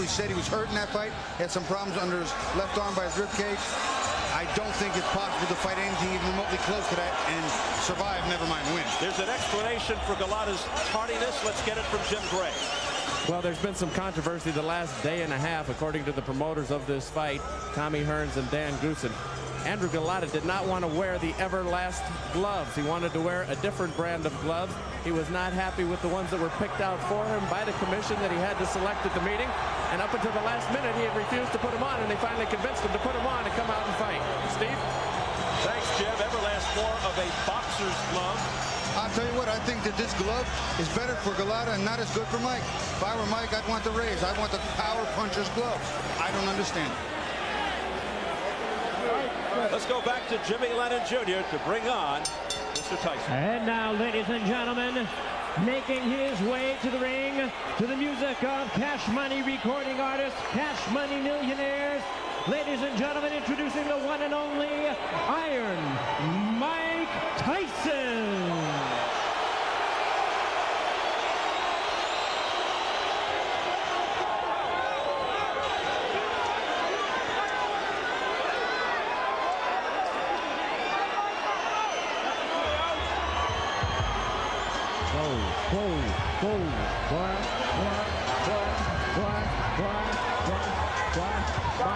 he said he was hurt in that fight. He had some problems under his left arm by his rib cage. I don't think it's possible to fight anything even remotely close to that and survive, never mind win. There's an explanation for Gołota's tardiness. Let's get it from Jim Gray. Well, there's been some controversy the last day and a half, according to the promoters of this fight, Tommy Hearns and Dan Goossen. Andrew Gołota did not want to wear the Everlast gloves. He wanted to wear a different brand of gloves. He was not happy with the ones that were picked out for him by the commission that he had to select at the meeting. And up until the last minute, he had refused to put them on, and they finally convinced him to put them on and come out and fight. Steve? Thanks, Jim. Everlast more of a boxer's glove. I'll tell you what, I think that this glove is better for Gołota and not as good for Mike. If I were Mike, I'd want the Rays. I'd want the power puncher's gloves. I don't understand it. Let's go back to Jimmy Lennon Jr. to bring on Mr. Tyson. And now, ladies and gentlemen, making his way to the ring to the music of Cash Money recording artists, Cash Money Millionaires. Ladies and gentlemen, introducing the one and only Iron Mike Tyson.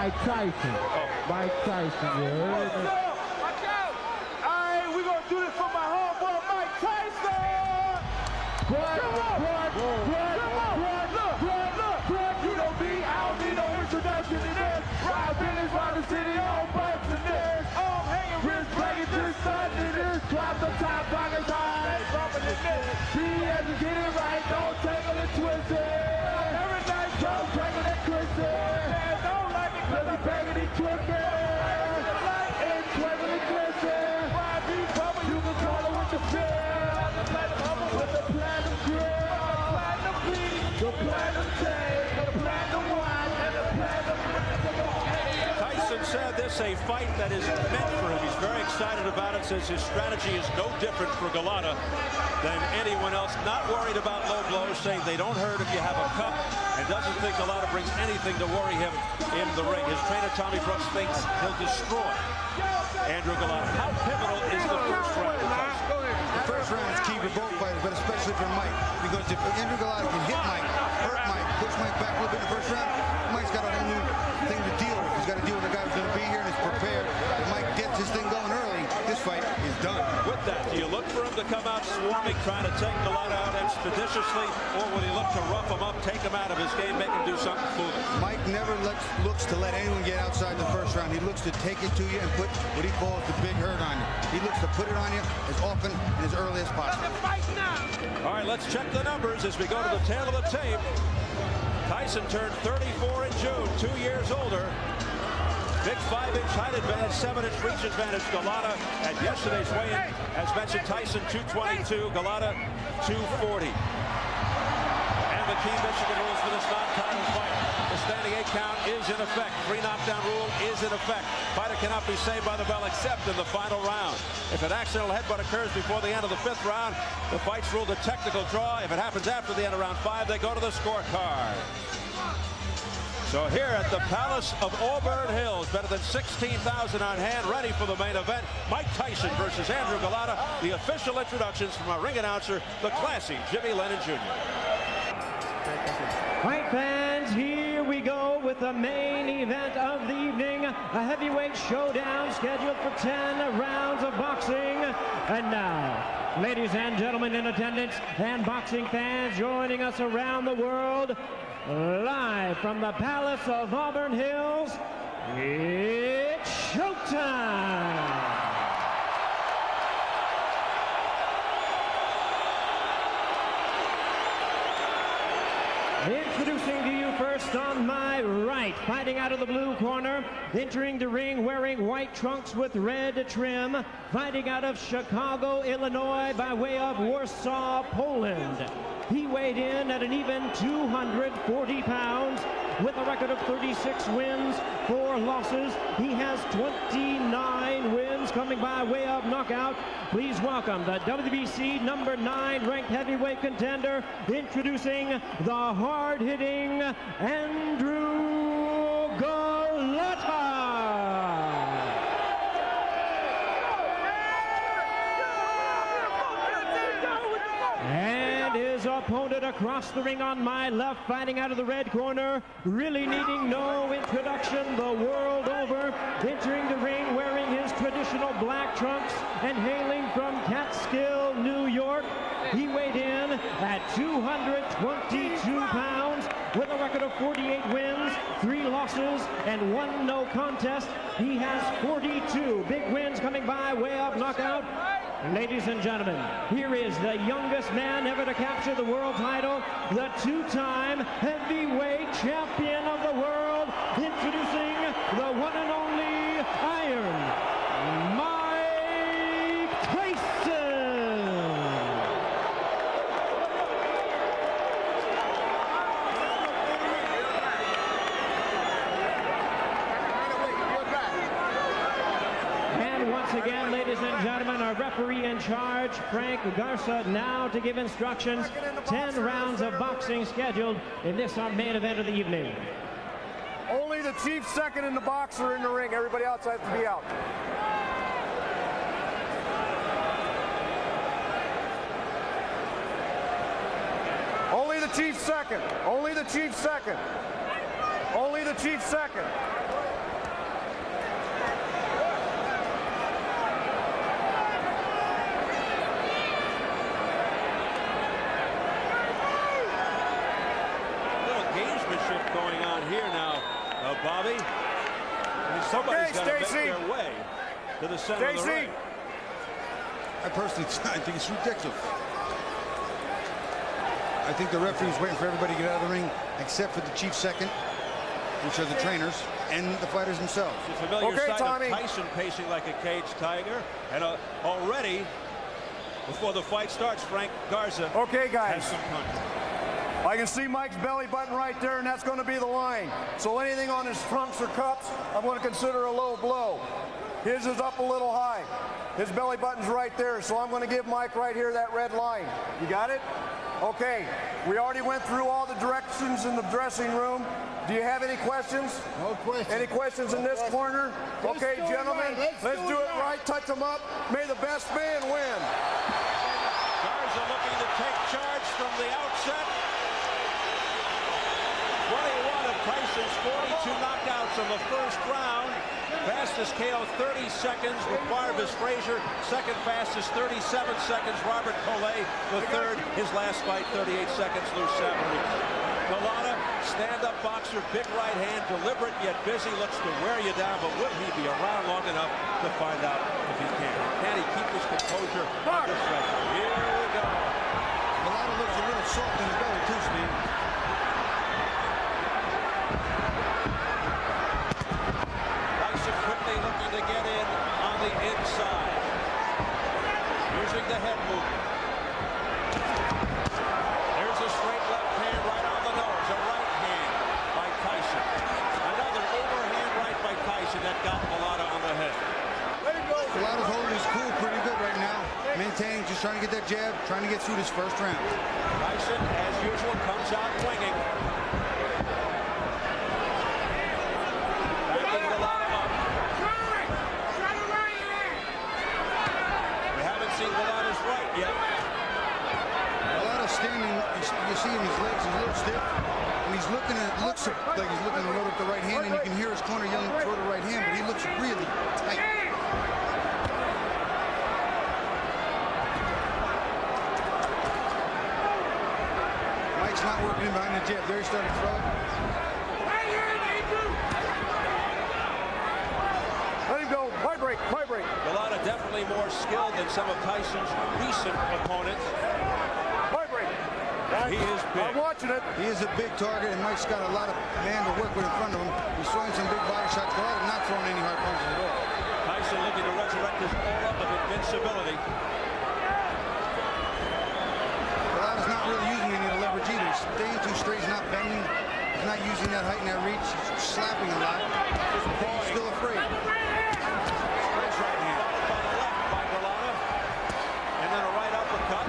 Mike Tyson. Mike Tyson, you heard it? Watch out! Alright, we're gonna do this for my homeboy Mike Tyson! Look! You know me, I don't need no introduction to this. Ride business around the city, all butts in this. Arm hanging, wrist breaking, just starting this. Drop the top, pockets high, bumping in this. Be educated right, don't tangle and twist it. Every night, don't tangle and twist it. Don't like it, cause I'm banging and twisting. And twinkle and twisting. Why be bubble, you can call it with the feel. The platinum humble with the platinum grill. The platinum beat, the platinum tape, the platinum wine, and the platinum Tyson said this a fight that is meant for him. He's very excited about it, says his strategy is no different for Gołota than anyone else. Not worried about low blows, saying they don't hurt if you have a cup, and doesn't think Gołota brings anything to worry him in the ring. His trainer, Tommy Brooks, thinks he'll destroy Andrew Gołota. How pivotal is the first round for Tyson? The first round is key for both fighters, but especially for Mike, because if Andrew Gołota can hit Mike, hurt Mike, push Mike back a little bit in the first round, Mike's got a whole new thing to deal with. He's got to deal with a guy who's going to be here and is prepared. If Mike gets his thing going early, this fight is done. With that, do you look for him to come out swarming, trying to take Gołota out expeditiously, or will he look to rough him up, take him out of his game, make him do something foolish? Mike never looks to let anyone get outside the first round. He looks to take it to you and put what he calls the big hurt on you. He looks to put it on you as often and as early as possible. All right, let's check the numbers as we go to the tail of the tape. Tyson turned 34 in June, 2 years older. Big 5-inch height advantage, 7-inch reach advantage. Gołota at yesterday's weigh-in, as mentioned, Tyson 222, Gołota 240. And the key Michigan rules for this non-title fight. The standing 8 count is in effect. 3 knockdown rule is in effect. Fighter cannot be saved by the bell except in the final round. If an accidental headbutt occurs before the end of the 5th round, the fight's ruled a technical draw. If it happens after the end of round 5, they go to the scorecard. So here at the Palace of Auburn Hills, better than 16,000 on hand, ready for the main event. Mike Tyson versus Andrew Gołota. The official introductions from our ring announcer, the classy Jimmy Lennon Jr. Fight fans, here we go with the main event of the evening. A heavyweight showdown scheduled for 10 rounds of boxing. And now, ladies and gentlemen in attendance and boxing fans joining us around the world, live from the Palace of Auburn Hills, it's showtime! Introducing to you first on my right, fighting out of the blue corner, entering the ring wearing white trunks with red trim, fighting out of Chicago, Illinois by way of Warsaw, Poland. He weighed in at an even 240 pounds with a record of 36 wins, 4 losses. He has 29 wins coming by way of knockout. Please welcome the WBC number 9 ranked heavyweight contender, introducing the hard-hitting Andrew across the ring on my left, fighting out of the red corner, really needing no introduction the world over, entering the ring wearing his traditional black trunks and hailing from Catskill, New York. He weighed in at 222 pounds with a record of 48 wins, 3 losses, and 1 no contest. He has 42 big wins coming by way of knockout. Ladies and gentlemen, here is the youngest man ever to capture the world title, the 2-time heavyweight champion of the world, introducing the one and only Iron Mike Tyson. And once again, ladies and gentlemen, our referee in charge, Frank Garza, now to give instructions. 10 rounds of boxing scheduled in this our main event of the evening. Only the chief second in the box are in the ring. Everybody else has to be out. Only the chief second. Only the chief second. Only the chief second. Going on here now, Bobby. Somebody's got to make their way to the center of the ring. I personally think it's ridiculous. I think the referee's waiting for everybody to get out of the ring, except for the chief second, which are the trainers and the fighters themselves. The familiar sight of Tyson pacing like a caged tiger, and already before the fight starts, Frank Garza has some punch. I can see Mike's belly button right there, and that's going to be the line. So anything on his trunks or cups, I'm going to consider a low blow. His is up a little high. His belly button's right there, so I'm going to give Mike right here that red line. You got it? Okay. We already went through all the directions in the dressing room. Do you have any questions? No questions. Any questions in this corner? Okay, gentlemen, let's do it right. Touch them up. May the best man win. Garza looking to take charge from the outset. 21 of Tyson's 42 knockouts in the first round. Fastest KO 30 seconds with Barvis Frazier. Second fastest 37 seconds. Robert Collet the third. His last fight 38 seconds. Lou Savary. Gołota, stand-up boxer, big right hand, deliberate yet busy, looks to wear you down, but will he be around long enough to find out if he can? Can he keep his composure under pressure? Here we go. Gołota looks a little soft in the belly too, Steve. Looking to get in on the inside. Using the head movement. There's a straight left hand right on the nose. A right hand by Tyson. Another overhand right by Tyson that got Gołota on the head. Gołota's holding his cool pretty good right now. Maintaining, just trying to get that jab, trying to get through this first round. Tyson, as usual, comes out swinging. You see him, his legs are a little stiff, and he's looking at, looks like he's looking to load up the right hand, and you can hear his corner yelling throw the right hand, but he looks really tight. Mike's not working in behind the jab. There he started to throw it. Let him go. Vibrate, vibrate. Gołota definitely more skilled than some of Tyson's recent opponents. He is big. I'm watching it. He is a big target, and Mike's got a lot of man to work with in front of him. He's throwing some big body shots. Gołota not throwing any hard punches at all. Tyson looking to resurrect his aura of invincibility. Gołota's not really using any of the leverage either. He's staying too straight. He's not bending. He's not using that height and that reach. He's slapping a lot. He's still afraid. Nice right hand. By the left by Gołota. And then a right uppercut.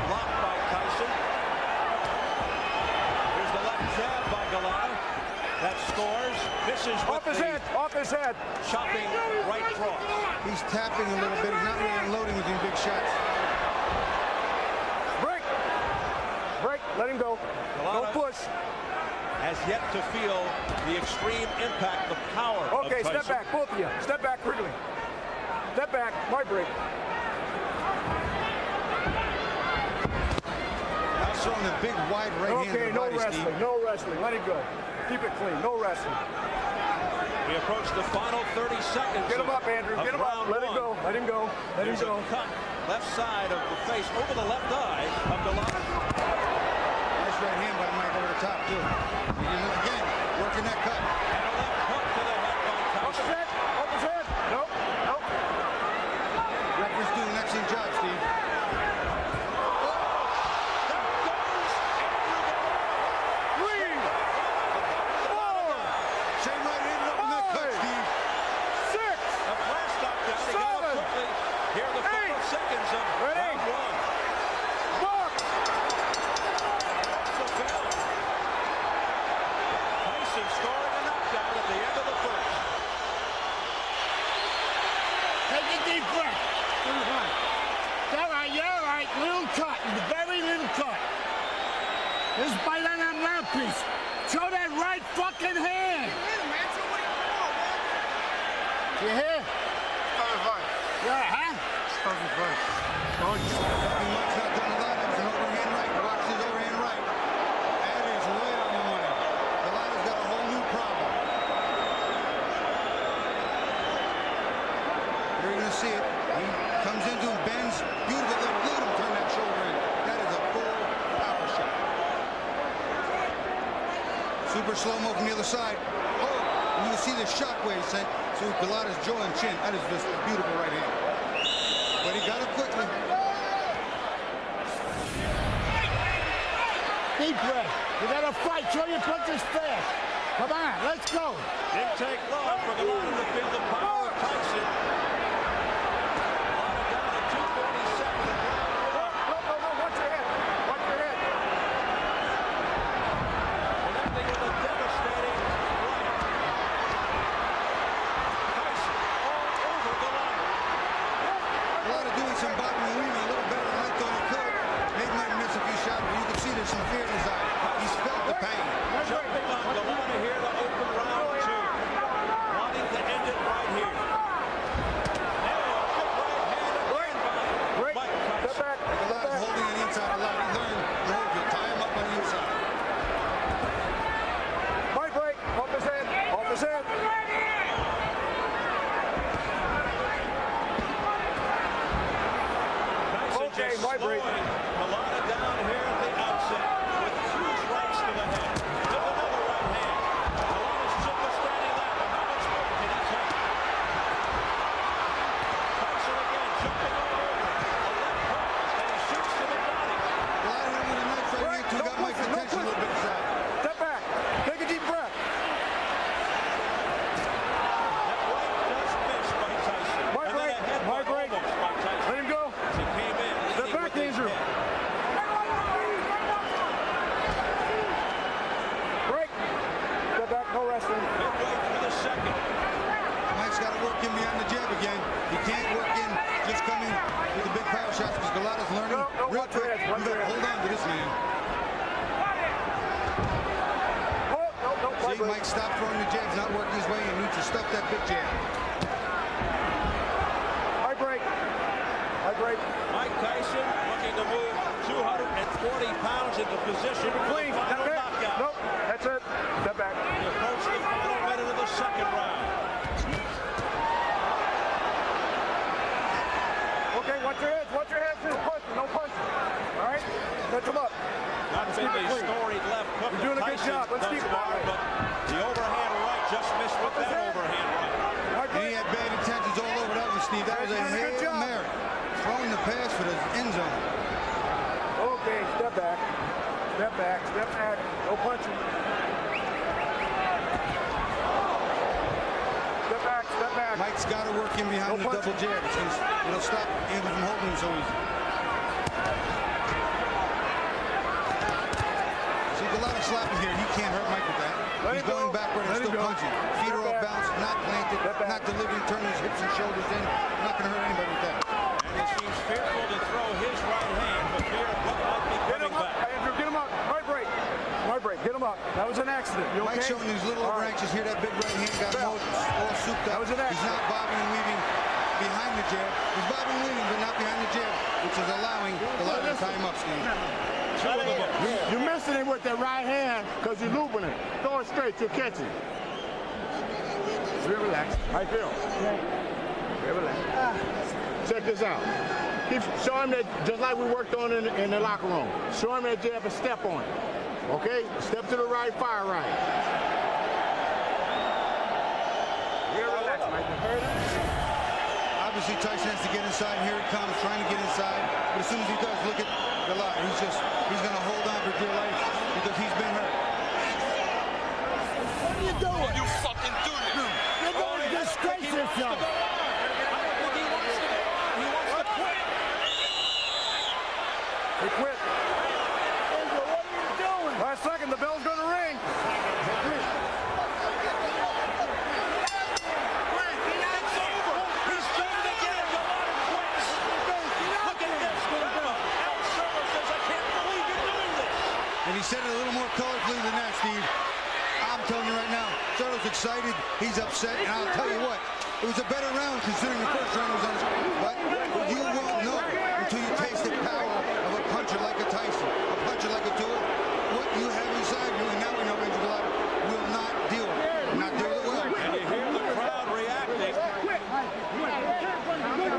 Blocked by Tyson. Here's the left jab by Gołota. That scores. Misses with off his head. Off his head. Chopping right cross. He's tapping a little bit. He's not really unloading with these big shots. Break. Break. Let him go. push. Has yet to feel the extreme impact, the power Okay, of step Tyson. back, both of you. Step back quickly. Step back, my break. Now showing a big wide right hand. Okay, no wrestling, no wrestling. Let it go. Keep it clean, no wrestling. We approach the final 30 seconds. Get him up, Andrew. Get him up. Let it go. Let him go. Let him There's go. a cut left side of the face over the left eye of Gołota. Nice right hand by Mike over the top, too. Again, working that cut. And a left hook to the head by Up his Tyson. head. Up his head. Nope. Nope. Referee's doing an excellent job, Steve. Same right hand up in that cut, Steve. A flash knockdown. He got up quickly. Here are the final seconds of round one. So bell. Tyson scoring a knockdown at the end of the first. Take a deep breath. You're all right. Little cut, very little cut. This is bite on that mouthpiece. Show that right fucking hand. You hear? Yeah, huh? Mike's not doing a lot. That was an overhand right. Watch his overhand right. That is way on the money. Gołota's got a whole new problem. You're going to see it. He comes into him, bends. Beautiful. Look at him turn that shoulder in. That is a full power shot. Super slow-mo from the other side. Oh, and you can see the shockwave sent through Gołota's jaw and chin. That is just a beautiful right hand. But he got it quickly. Deep breath. You gotta fight. Show your punches fast. Come on, let's go. Didn't take long for Gołota to feel the power of Tyson. Gołota down at 2:47 in round one. No, watch your head. Watch your head. Connecting with a devastating right. Tyson all over Gołota. Gołota doing some boxing and weaving a little better than I thought he could. Maybe might miss a few shots, but you can see there's some fear in his eye. He's felt the pain. Jumping on Gołota here to open round two. Wanting to end it right here. Now a good right hand again by Mike Tyson. Step back. Gołota's holding on the inside a lot. He learned to hold you, tie him up on the inside. My break. Off his head. Off his head. Tyson Okay, just my break. slowing Gołota down here at the outset with huge rights to the head. With another right hand. Gołota's took a standing left, but how much more can he take? Tyson again jumping all over. A left hook, and he shoots to the body. Gołota went with a nice right hand, too. Got Mike's attention a little bit inside. Step back. Take a deep breath. That right does miss by Tyson. My And then break. a headbutt My break. almost by Tyson. Let him go. As he came in, Step leading back, with his Andrew. head. Break. Step back. No wrestling. Midway through the second. Mike's got to work in behind the jab again. He can't work in just coming with the big power shots because Gołota's learning No, real watch your quick. head, You watch got your to head. hold on to this man. Oh, no. My See, break. Mike stopped throwing the jabs, not working his way, and needs to stuff that big jab. My break. My break. Mike Tyson looking to move 240 pounds into position for the Clean. final Step back. knockout. Nope. That's it. Step back. We approach the final minute of the second round. Okay, watch your heads. Watch your heads. No punching. No punching. All right? Catch him up. Not been keep it the clean. storied left hook. You're doing a that good Tyson job. Let's thus keep it far, that way. but the overhand right just missed with that overhand right. My And he break. had bad intentions all over that one, Steve. That was a Good Hail job. Mary. Throwing the pass for the end zone. Okay, step back. Step back. Step back. No punching. Step back. Step back. Mike's got to work in behind No the punching. double jab. It'll stop Andrew from holding him so easy. See, Gołota slapping here. He can't hurt Mike with that. Let He's him going go. backward and Let him still go. punching. Feet are Step off back. balance, not planted, Step back. not delivering, turning his hips and shoulders in. Not going to hurt anybody with that. And he seems fearful to throw his right hand, but fear of what might be Get coming him up. back. Andrew, get him up. My break. My break. him up. That was an accident. You okay? Mike's showing these little over anxious here. That big right hand got him all souped up. That was an accident. He's not bobbing and weaving behind the jab. He's bobbing and weaving, but not behind the jab, which is allowing a lot of time up, Steve. You're missing it with that right hand because you're looping it. Throw it straight. You'll catch it. Real relax. How you feel? Real relax. Check this out. Show him that just like we worked on in the locker room. Show him that jab and step on it. Okay? Step to the right, fire right. Real relax, Mike. Obviously, Tyson has to get inside. Here it comes, trying to get inside. But as soon as he does, look at Gołota. He's going to hold on for dear life because he's been hurt. What are you doing? You fucking do it. You're going to disgrace yourself. He quit. Andrew, what are you doing? Last second, the bell's going to ring. He's done it again. Gołota quits. Look at this. Al Server says, I can't believe you're doing this. And he said it a little more colorfully than that, Steve. I'm telling you right now, Soto's excited. He's upset. And I'll tell you what, it was a better round considering the first round was on his. But you won't know until you taste the power of a puncher like a Tyson, a puncher like a Tua. What you have inside you, and now we know Andrzej Gołota will not deal with it. Not deal with it well. And you hear the crowd reacting.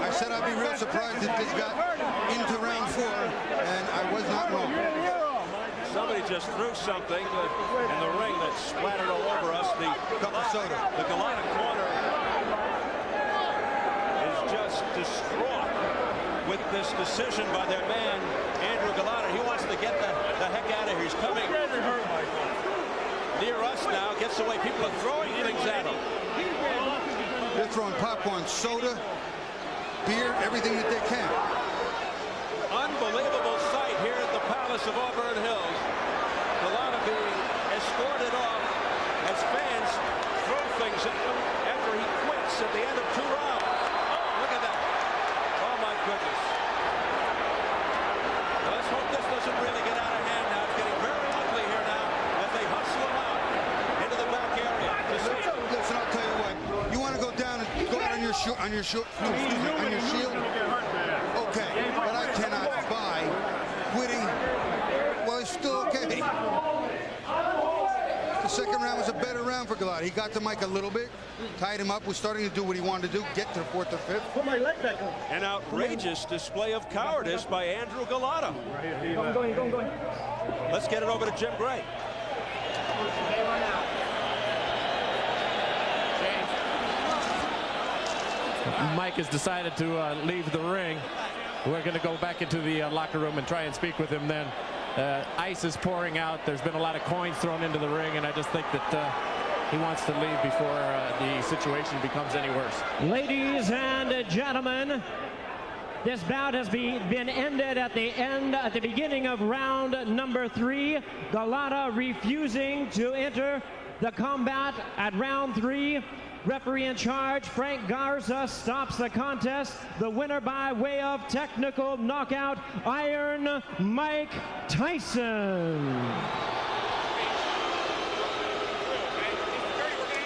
I said I'd be real surprised if this got into round 4, and I was not wrong. Somebody just threw something in the ring that splattered all over us. The Cup of soda. The Gołota corner is just distraught with this decision by their man, Andrzej Gołota. He wants to get the heck out of here. He's coming near us now, gets away. People are throwing things at him. They're throwing popcorn, soda, beer, everything that they can. Unbelievable sight here at the Palace of Auburn Hills. Gołota being escorted off as fans throw things at him after he quits at the end of 2 rounds. Oh, look at that. Oh, my goodness. Well, let's hope this doesn't really get out of hand now. It's getting very ugly here now as they hustle him out into the back area. Listen, I'll tell you what. You want to go down and go out on your shield? Okay, but I cannot buy quitting. Well, it's still okay. The second round was a better round for Gołota. He got to Mike a little bit, tied him up, was starting to do what he wanted to do, get to the 4th or 5th. Put my leg back on. An outrageous display of cowardice by Andrzej Gołota. Go. Let's get it over to Jim Gray. Mike has decided to leave the ring. We're going to go back into the locker room and try and speak with him then. Ice is pouring out. There's been a lot of coins thrown into the ring, and I just think that he wants to leave before the situation becomes any worse. Ladies and gentlemen, this bout has been ended at the beginning of round number 3. Gołota refusing to enter the combat at round 3. Referee in charge, Frank Garza, stops the contest. The winner by way of technical knockout, Iron Mike Tyson.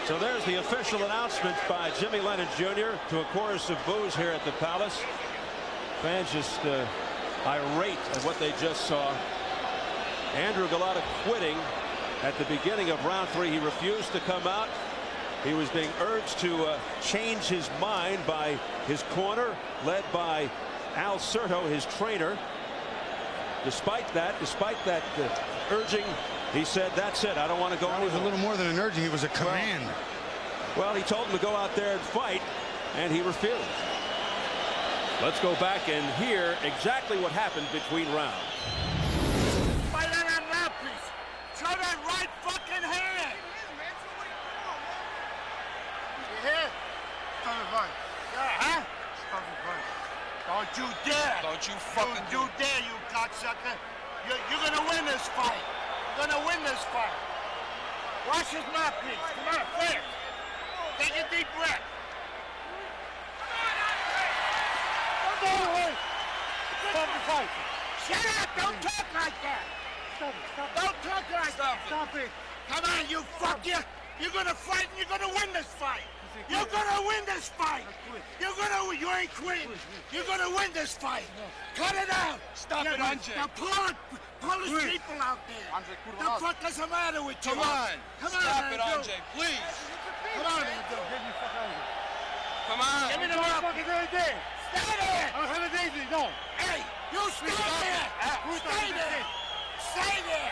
So there's the official announcement by Jimmy Lennon Jr. to a chorus of boos here at the Palace. Fans just irate at what they just saw. Andrzej Gołota quitting at the beginning of round 3. He refused to come out. He was being urged to change his mind by his corner, led by Al Serto, his trainer. Despite that urging, he said, that's it, I don't want to go That was a little more than an urging, it was a command. Well, he told him to go out there and fight, and he refused. Let's go back and hear exactly what happened between rounds. Fight on that mouthpiece. Show that right fucking hand. You hear? Stop the fight. Yeah, huh? Stop the fight. Don't you dare. Don't you fucking Don't you dare, you cocksucker. You're gonna win this fight. You're gonna win this fight. Wash his mouthpiece. Come on, clear. Take a deep breath. Don't go away. Stop the fight. Shut up. Don't talk like that. Don't talk like that. Stop it. Come on, you fuck you. You're gonna fight and you're gonna win this fight. You're gonna win this fight. You ain't quitting. You're gonna win this fight. Cut it out. Stop it, Andrzej. Now pull his people out there. Andrzej, The fuck is the matter with you? Come on. Come on, Stop it, Andrew. Andrzej, please. Come on, Andrew. Come on. Give me the motherfucking good thing. Stay there. No. Hey, you stay there. Stay there. Stay there.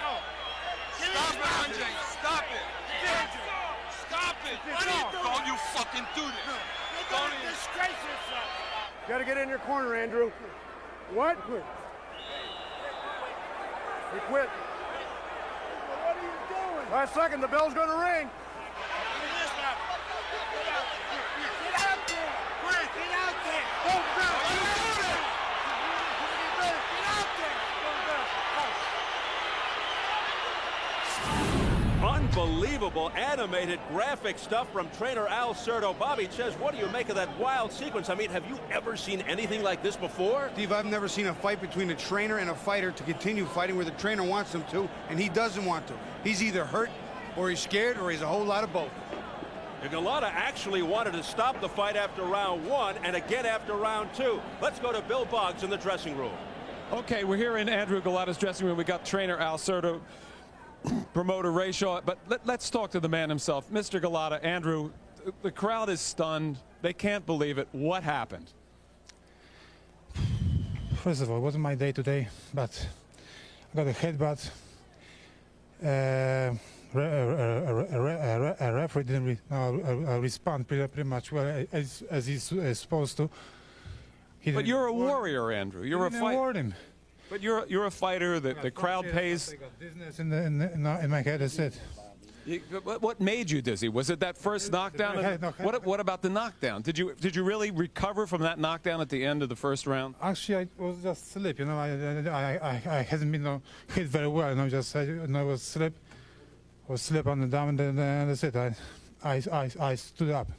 Give me Stop the it, Andrzej. Stop it. Stop it. What are you doing? Don't you fucking do this. You're gonna disgrace yourself. Gotta get in your corner, Andrew. What? You quit. What are you doing? Last second, the bell's gonna ring. Get out there! Quick, get out there! Get out there! Unbelievable animated graphic stuff from trainer Al Certo. Bobby Ches, what do you make of that wild sequence? I mean, have you ever seen anything like this before? Steve, I've never seen a fight between a trainer and a fighter to continue fighting where the trainer wants them to, and he doesn't want to. He's either hurt, or he's scared, or he's a whole lot of both. And Gołota actually wanted to stop the fight after round 1 and again after round 2. Let's go to Bill Boggs in the dressing room. Okay, we're here in Andrew Gołota's dressing room. We got trainer Al Certo, promoter Ray Shaw, but let's talk to the man himself. Mr. Gołota, Andrew, the crowd is stunned. They can't believe it. What happened? First of all, it wasn't my day today, but I got a headbutt. A referee didn't respond pretty much well as he's supposed to. But you're a warrior, Andrew. You're a fighter. But you're a fighter. The crowd pays. I got dizziness in my head. That's it. What made you dizzy? Was it that first knockdown? What about the knockdown? Did you really recover from that knockdown at the end of the first round? Actually, I was just sleep. You know, I hasn't been hit very well. You know, just I was sleep on the down, and that's it. I stood up.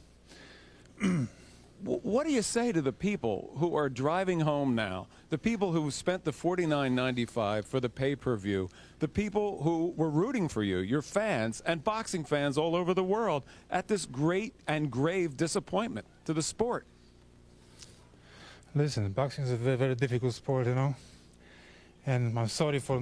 What do you say to the people who are driving home now, the people who spent the $49.95 for the pay-per-view, the people who were rooting for you, your fans and boxing fans all over the world, at this great and grave disappointment to the sport? Listen, boxing is a very, very difficult sport, you know, and I'm sorry for